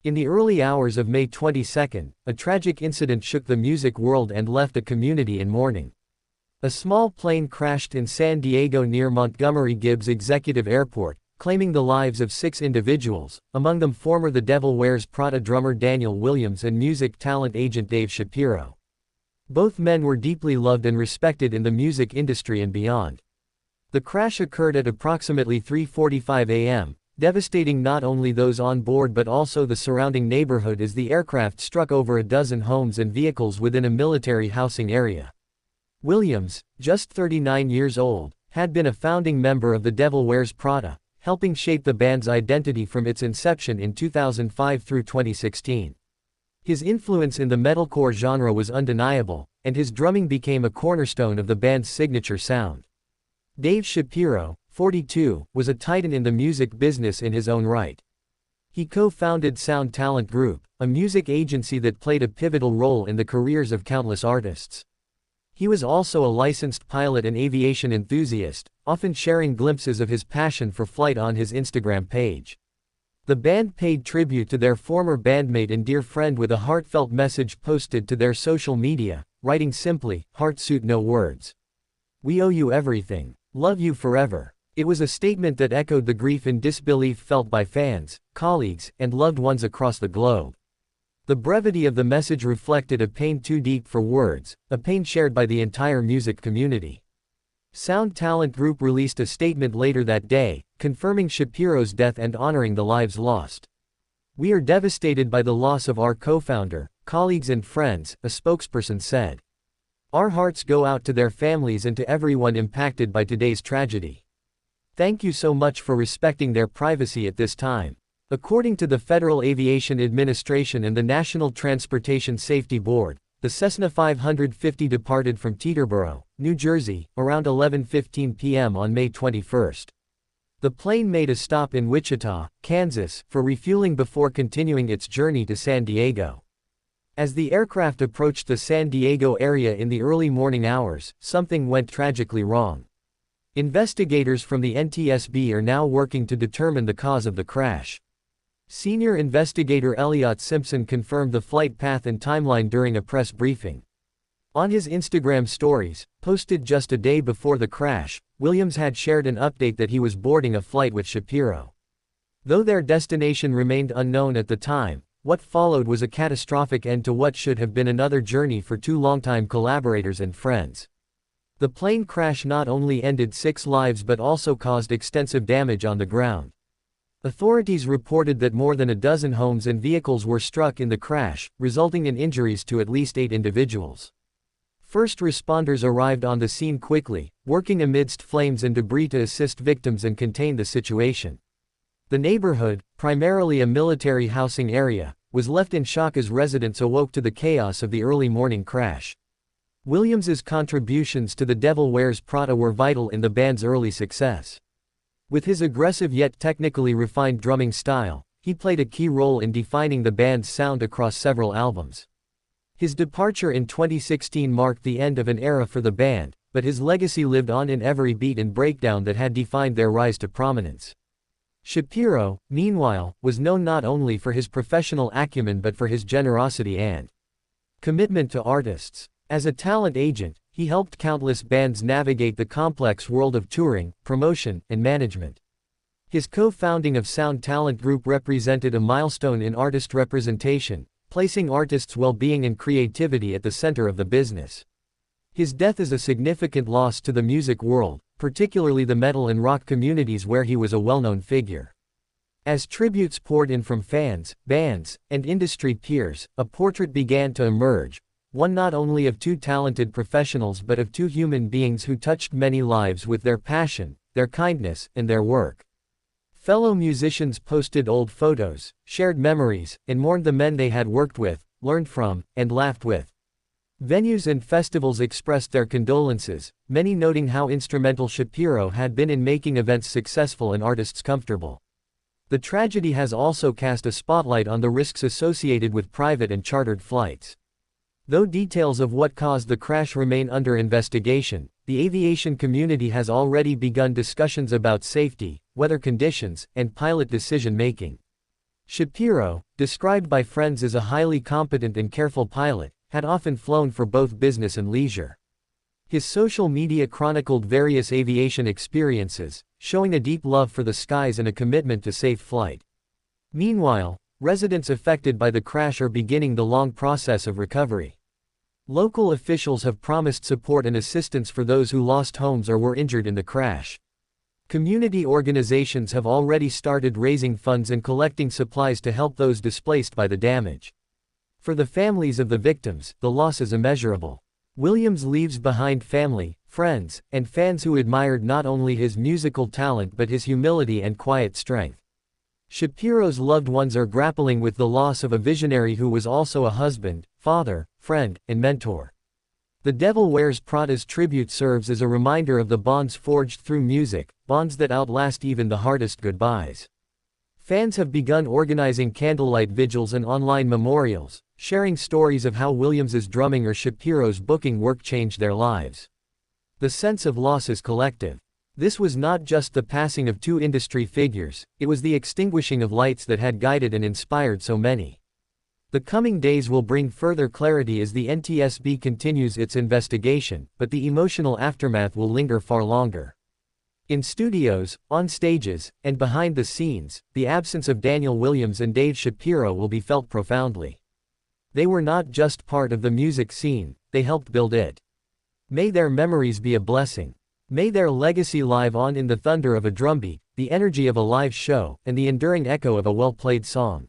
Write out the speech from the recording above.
In the early hours of May 22, a tragic incident shook the music world and left a community in mourning. A small plane crashed in San Diego near Montgomery-Gibbs Executive Airport, claiming the lives of 6 individuals, among them former The Devil Wears Prada drummer Daniel Williams and music talent agent Dave Shapiro. Both men were deeply loved and respected in the music industry and beyond. The crash occurred at approximately 3:45 a.m., devastating not only those on board but also the surrounding neighborhood as the aircraft struck over a dozen homes and vehicles within a military housing area. Williams, just 39 years old, had been a founding member of The Devil Wears Prada, helping shape the band's identity from its inception in 2005 through 2016. His influence in the metalcore genre was undeniable, and his drumming became a cornerstone of the band's signature sound. Dave Shapiro, 42, was a titan in the music business in his own right. He co-founded Sound Talent Group, a music agency that played a pivotal role in the careers of countless artists. He was also a licensed pilot and aviation enthusiast, often sharing glimpses of his passion for flight on his Instagram page. The band paid tribute to their former bandmate and dear friend with a heartfelt message posted to their social media, writing simply, "Heart suit no words. We owe you everything. Love you forever." It was a statement that echoed the grief and disbelief felt by fans, colleagues, and loved ones across the globe. The brevity of the message reflected a pain too deep for words, a pain shared by the entire music community. Sound Talent Group released a statement later that day, confirming Shapiro's death and honoring the lives lost. "We are devastated by the loss of our co-founder, colleagues and friends," a spokesperson said. "Our hearts go out to their families and to everyone impacted by today's tragedy. Thank you so much for respecting their privacy at this time." According to the Federal Aviation Administration and the National Transportation Safety Board, the Cessna 550 departed from Teterboro, New Jersey, around 11:15 p.m. on May 21. The plane made a stop in Wichita, Kansas, for refueling before continuing its journey to San Diego. As the aircraft approached the San Diego area in the early morning hours, something went tragically wrong. Investigators from the NTSB are now working to determine the cause of the crash. Senior investigator Elliot Simpson confirmed the flight path and timeline during a press briefing. On his Instagram stories, posted just a day before the crash, Williams had shared an update that he was boarding a flight with Shapiro. Though their destination remained unknown at the time, what followed was a catastrophic end to what should have been another journey for 2 longtime collaborators and friends. The plane crash not only ended 6 lives but also caused extensive damage on the ground. Authorities reported that more than a dozen homes and vehicles were struck in the crash, resulting in injuries to at least 8 individuals. First responders arrived on the scene quickly, working amidst flames and debris to assist victims and contain the situation. The neighborhood, primarily a military housing area, was left in shock as residents awoke to the chaos of the early morning crash. Williams's contributions to The Devil Wears Prada were vital in the band's early success. With his aggressive yet technically refined drumming style, he played a key role in defining the band's sound across several albums. His departure in 2016 marked the end of an era for the band, but his legacy lived on in every beat and breakdown that had defined their rise to prominence. Shapiro, meanwhile, was known not only for his professional acumen but for his generosity and commitment to artists. As a talent agent, he helped countless bands navigate the complex world of touring, promotion, and management. His co-founding of Sound Talent Group represented a milestone in artist representation, placing artists' well-being and creativity at the center of the business. His death is a significant loss to the music world, particularly the metal and rock communities where he was a well-known figure. As tributes poured in from fans, bands, and industry peers, a portrait began to emerge. One not only of 2 talented professionals but of 2 human beings who touched many lives with their passion, their kindness, and their work. Fellow musicians posted old photos, shared memories, and mourned the men they had worked with, learned from, and laughed with. Venues and festivals expressed their condolences, many noting how instrumental Shapiro had been in making events successful and artists comfortable. The tragedy has also cast a spotlight on the risks associated with private and chartered flights. Though details of what caused the crash remain under investigation, the aviation community has already begun discussions about safety, weather conditions, and pilot decision-making. Shapiro, described by friends as a highly competent and careful pilot, had often flown for both business and leisure. His social media chronicled various aviation experiences, showing a deep love for the skies and a commitment to safe flight. Meanwhile, residents affected by the crash are beginning the long process of recovery. Local officials have promised support and assistance for those who lost homes or were injured in the crash. Community organizations have already started raising funds and collecting supplies to help those displaced by the damage. For the families of the victims, the loss is immeasurable. Williams leaves behind family, friends, and fans who admired not only his musical talent but his humility and quiet strength. Shapiro's loved ones are grappling with the loss of a visionary who was also a husband, father, friend, and mentor. The Devil Wears Prada's tribute serves as a reminder of the bonds forged through music, bonds that outlast even the hardest goodbyes. Fans have begun organizing candlelight vigils and online memorials, sharing stories of how Williams's drumming or Shapiro's booking work changed their lives. The sense of loss is collective. This was not just the passing of two industry figures, it was the extinguishing of lights that had guided and inspired so many. The coming days will bring further clarity as the NTSB continues its investigation, but the emotional aftermath will linger far longer. In studios, on stages, and behind the scenes, the absence of Daniel Williams and Dave Shapiro will be felt profoundly. They were not just part of the music scene, they helped build it. May their memories be a blessing. May their legacy live on in the thunder of a drumbeat, the energy of a live show, and the enduring echo of a well-played song.